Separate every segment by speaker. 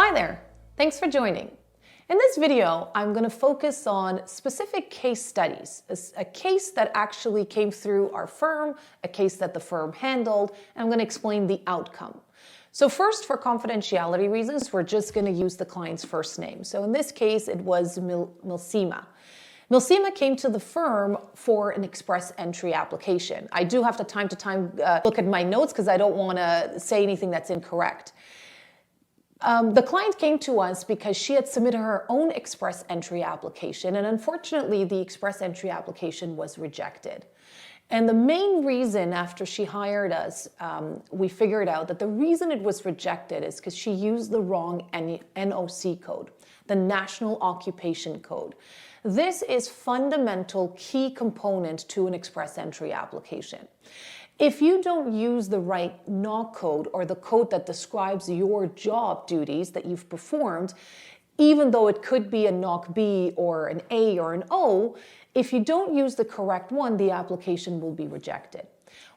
Speaker 1: Hi there, thanks for joining. In this video, I'm going to focus on specific case studies, a case that actually came through our firm, a case that the firm handled, and I'm going to explain the outcome. So first, for confidentiality reasons, we're just going to use the client's first name. So in this case, it was Milsima. Milsima came to the firm for an express entry application. I do have to time look at my notes because I don't want to say anything that's incorrect. The client came to us because she had submitted her own express entry application, and unfortunately the express entry application was rejected. And the main reason, after she hired us, we figured out that the reason it was rejected is because she used the wrong NOC code, the National Occupation Code. This is fundamental key component to an express entry application. If you don't use the right NOC code, or the code that describes your job duties that you've performed, even though it could be a NOC B or an A or an O, if you don't use the correct one, the application will be rejected.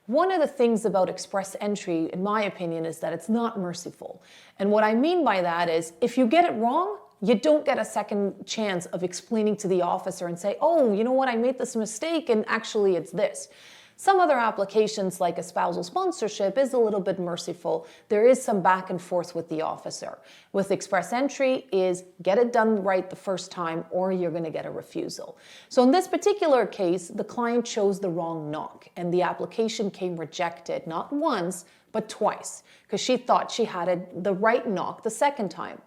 Speaker 1: One of the things about express entry, in my opinion, is that it's not merciful. And what I mean by that is, if you get it wrong, you don't get a second chance of explaining to the officer and say, oh, you know what, I made this mistake and actually it's this. Some other applications, like a spousal sponsorship, is a little bit merciful. There is some back and forth with the officer. With express entry is get it done right the first time or you're going to get a refusal. So in this particular case, the client chose the wrong NOC and the application came rejected, not once, but twice, because she thought she had the right NOC the second time.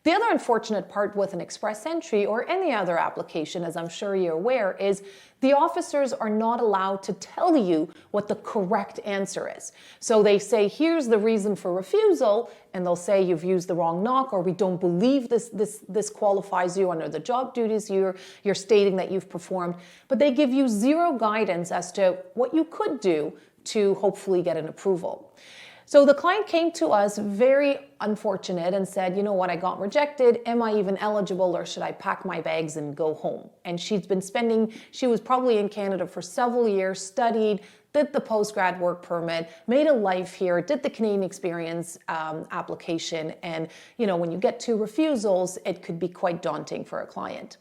Speaker 1: The other unfortunate part with an express entry or any other application, as I'm sure you're aware, is the officers are not allowed to tell you what the correct answer is. So they say, here's the reason for refusal, and they'll say you've used the wrong NOC, or we don't believe this qualifies you under the job duties you're stating that you've performed. But they give you zero guidance as to what you could do to hopefully get an approval. So the client came to us very unfortunate and said, you know what, I got rejected. Am I even eligible, or should I pack my bags and go home? And she was probably in Canada for several years, studied, did the postgrad work permit, made a life here, did the Canadian experience application. And you know, when you get two refusals, it could be quite daunting for a client.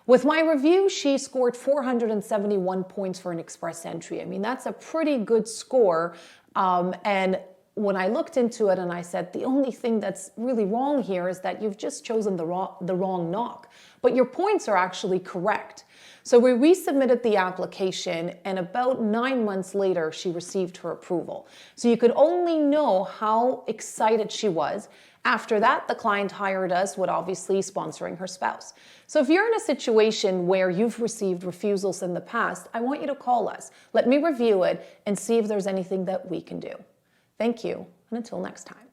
Speaker 1: With my review, she scored 471 points for an express entry. I mean, that's a pretty good score. And when I looked into it and I said, the only thing that's really wrong here is that you've just chosen the wrong NOC, but your points are actually correct. So we resubmitted the application, and about 9 months later, she received her approval. So you could only know how excited she was. After that, the client hired us with obviously sponsoring her spouse. So if you're in a situation where you've received refusals in the past, I want you to call us. Let me review it and see if there's anything that we can do. Thank you, and until next time.